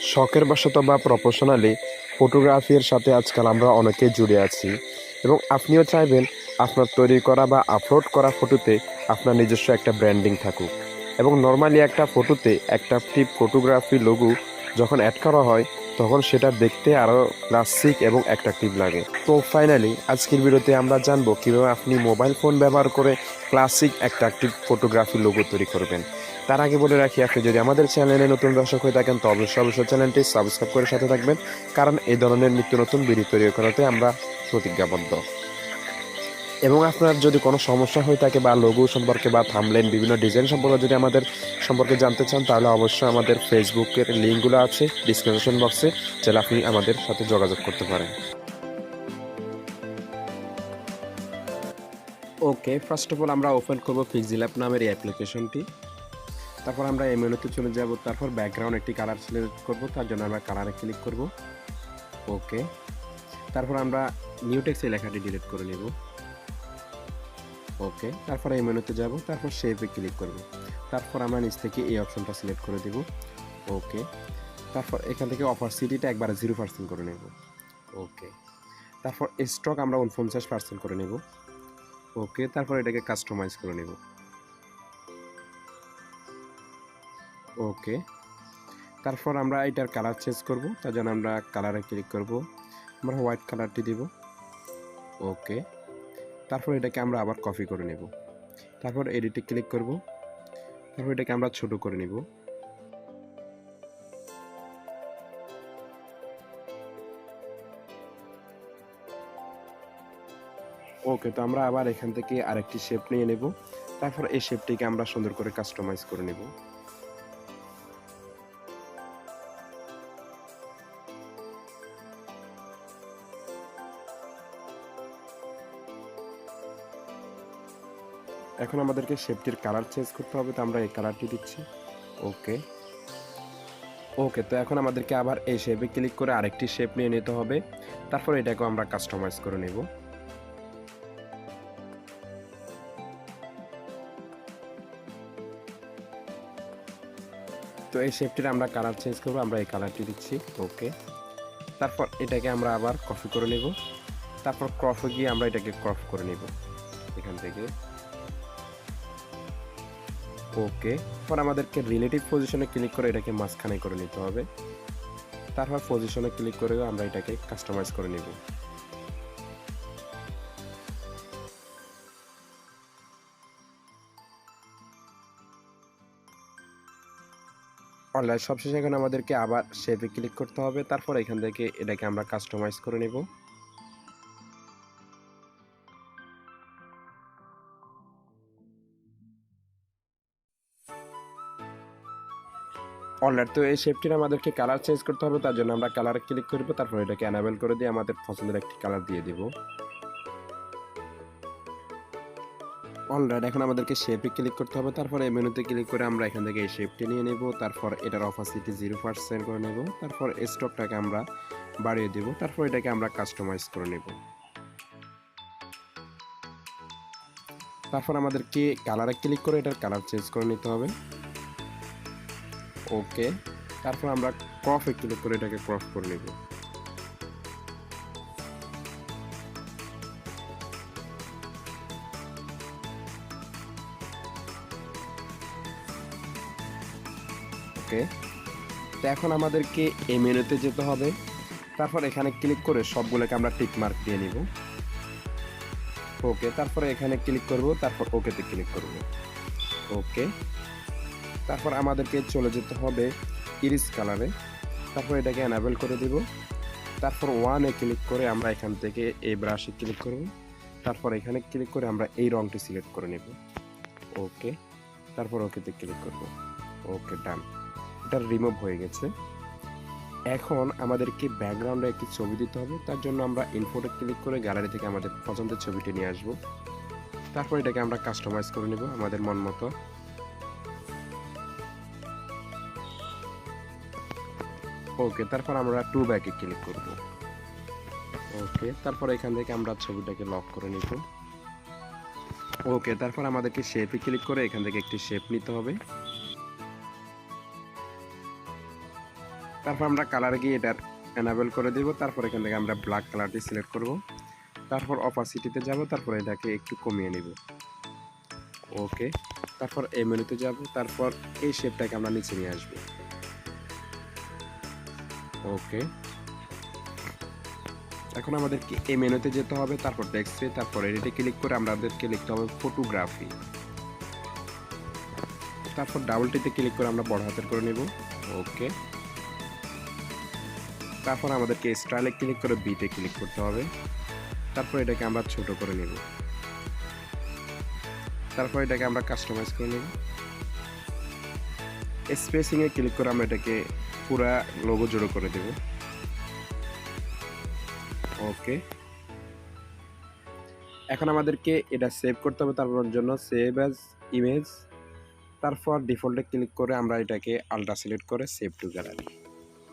শখের বশত বা প্রফেশনালি ফটোগ্রাফির সাথে আজকাল আমরা অনেকেই জুড়ে আছি এবং আপনিও চাইবেন আপনার তৈরি করা বা আপলোড করা ফটোতে আপনার নিজস্ব একটা ব্র্যান্ডিং থাকুক এবং নর্মালি একটা ফটোতে একটা ফটোগ্রাফি লোগো যখন অ্যাড করা হয় তখন সেটা দেখতে আরও ক্লাসিক এবং অ্যাট্রাকটিভ লাগে। তো ফাইনালি আজকের ভিডিওতে আমরা জানবো কীভাবে আপনি মোবাইল ফোন ব্যবহার করে ক্লাসিক অ্যাট্রাকটিভ ফটোগ্রাফি লোগো তৈরি করবেন। তার আগে বলে রাখি, আপনি যদি আমাদের চ্যানেলে নতুন দর্শক হয়ে থাকেন তো অবশ্যই চ্যানেলটি সাবস্ক্রাইব করে সাথে থাকবেন, কারণ এই ধরনের নিত্য নতুন ভিডিও তৈরি করাতে আমরা প্রতিজ্ঞাবদ্ধ। এবং আপনার যদি কোনো সমস্যা হয়ে থাকে বা লোগো সম্পর্কে বা থাম্বনেল বিভিন্ন ডিজাইন সম্পর্কে যদি আমাদের সম্পর্কে জানতে চান তাহলে অবশ্যই আমাদের ফেসবুকের লিঙ্কগুলো আছে ডিসক্রিপশন বক্সে, চাইলে আপনি আমাদের সাথে যোগাযোগ করতে পারেন। ওকে, ফার্স্ট অফ অল আমরা ওপেন করব PixelLab নামের এই অ্যাপ্লিকেশনটি। তারপর আমরা এই মেনুতে চলে যাব, তারপর ব্যাকগ্রাউন্ড একটি কালার সিলেক্ট করব, তার জন্য আমরা কালারে ক্লিক করব। ওকে, তারপর আমরা নিউ টেক্সট এই লেখাটি ডিলিট করে নেব। ওকে, তারপর এই মেনুতে যাব, তারপর শেপে ক্লিক করব, তারপর আমরা নিচ থেকে এই অপশনটা সিলেক্ট করে দেব। ওকে, তারপর এখান থেকে অপাসিটিটা একবারে 0% করে নেব। ওকে, তারপর স্ট্রোক আমরা 49% করে নেব। ওকে, তারপর এটাকে কাস্টমাইজ করে নেব। ওকে, তারপর আমরা এটার কালার চেঞ্জ করব, তার জন্য আমরা কালারে ক্লিক করব, আমরা হোয়াইট কালারটি দেব। ওকে, তারপর এটাকে আমরা আবার কপি করে নেব, তারপর এডিটে ক্লিক করব, তারপর এটাকে আমরা ছোট করে নেব। ওকে, তো আমরা আবার এখান থেকে আরেকটি শেপ নিয়ে নেব, তারপর এই শেপটিকে আমরা সুন্দর করে কাস্টমাইজ করে নেব। এখন আমাদেরকে শেপটির কালার চেঞ্জ করতে হবে, তো আমরা এই কালারটি দিচ্ছি। ওকে, ওকে, তো এখন আমাদেরকে আবার এই শেপে ক্লিক করে আরেকটি শেপ নিয়ে নিতে হবে, তারপর এটাকে আমরা কাস্টমাইজ করে নেব। তো এই শেপটির আমরা কালার চেঞ্জ করবো, আমরা এই কালারটি দিচ্ছি। ওকে, তারপর এটাকে আমরা আবার কপি করে নেব, তারপর ক্রপে গিয়ে আমরা এটাকে ক্রপ করে নেব এখান থেকে। ওকে, পর আমাদেরকে রিলেটিভ পজিশনে ক্লিক করে এটাকে মাঝখানে করে নিতে হবে, তারপর পজিশনে ক্লিক করে আমরা এটাকে কাস্টমাইজ করে নেব। অলরাইট, সবশেষে এখন আমাদেরকে আবার শেপে ক্লিক করতে হবে, তারপর এখান থেকে এটাকে আমরা কাস্টমাইজ করে নেব। অলরাইট, তো এই শেপটির আমাদেরকে কালার চেঞ্জ করতে হবে, তার জন্য আমরা কালারে ক্লিক করব, তারপর এটাকে এনাবেল করে দিয়ে আমাদের পছন্দের একটি কালার দিয়ে দেব। অলরাইট, এখন আমাদেরকে শেপে ক্লিক করতে হবে, তারপর এই মেনুতে ক্লিক করে আমরা এখান থেকে এই শেপটি নিয়ে নেব, তারপর এটার অপাসিটি 0% করে নেব, তারপর স্ট্রোকটাকে আমরা বাড়িয়ে দেব, তারপর এটাকে আমরা কাস্টমাইজ করে নেব। তারপর আমাদেরকে কালারে ক্লিক করে এটার কালার চেঞ্জ করে নিতে হবে। ওকে, তারপর আমরা ক্রপে ক্লিক করে এটাকে ক্রপ করে নেব। ওকে, তো এখন আমাদেরকে এই মেনুতে যেতে হবে, তারপর এখানে ক্লিক করে সবগুলোকে আমরা টিক মার্ক দিয়ে নিব। ওকে, তারপরে এখানে ক্লিক করব, তারপর ওকেতে ক্লিক করব। ওকে, তারপর আমাদেরকে চলে যেতে হবে ইরিস কালারে, তারপর এটাকে এনাবেল করে দিব, তারপর ওয়ানে ক্লিক করে আমরা এখান থেকে এই ব্রাশে ক্লিক করব, তারপর এখানে ক্লিক করে আমরা এই রংটি সিলেক্ট করে নেব। ওকে, তারপর ওকেতে ক্লিক করব। ওকে, ডান, এটা রিমুভ হয়ে গেছে। এখন আমাদেরকে ব্যাকগ্রাউন্ডে একটি ছবি দিতে হবে, তার জন্য আমরা ইনফোতে ক্লিক করে গ্যালারি থেকে আমাদের পছন্দের ছবিটি নিয়ে আসব, তারপর এটাকে আমরা কাস্টমাইজ করে নেব আমাদের মন মতো। ওকে, তারপর আমরা টু ব্যাকে ক্লিক করব। ওকে, তারপর এখান থেকে আমরা ছবিটাকে লক করে নিব। ওকে, তারপর আমাদেরকে শেপে ক্লিক করে এখান থেকে একটি শেপ নিতে হবে। তারপর আমরা কালারে গিয়ে এটার এনাবেল করে দেব। তারপর এখান থেকে আমরা ব্ল্যাক কালারটি সিলেক্ট করব। তারপর অপাসিটিতে যাব, তারপর এটাকে একটু কমিয়ে নেব। ওকে, তারপর এই মেনুতে যাব, তারপর এই শেপটাকে আমরা নিচে নিয়ে আসব। ওকে, এখন আমাদেরকে এই মেনুতে যেতে হবে, তারপর টেক্সটে, তারপর এডিটে ক্লিক করে আমাদেরকে লিখতে হবে ফটোগ্রাফি। তারপর ডাবলটিতে ক্লিক করে আমরা বড় হাতের করে নেব। ওকে, তারপর আমাদেরকে স্টাইলে ক্লিক করে বিতে ক্লিক করতে হবে। তারপর এটাকে আমরা ছোট করে নেব। তারপর এটাকে আমরা কাস্টমাইজ করে নেব। স্পেসিং এ ক্লিক করে আমরা এটাকে পুরা লোগো জোড়ো করে দেব। ওকে, এখন আমাদেরকে এটা সেভ করতে হবে। তারপর জন্য সেভ অ্যাজ ইমেজ, তারপর ডিফল্টে ক্লিক করে আমরা এটাকে আলট্রা সিলেক্ট করে সেভ টু গ্যালারি।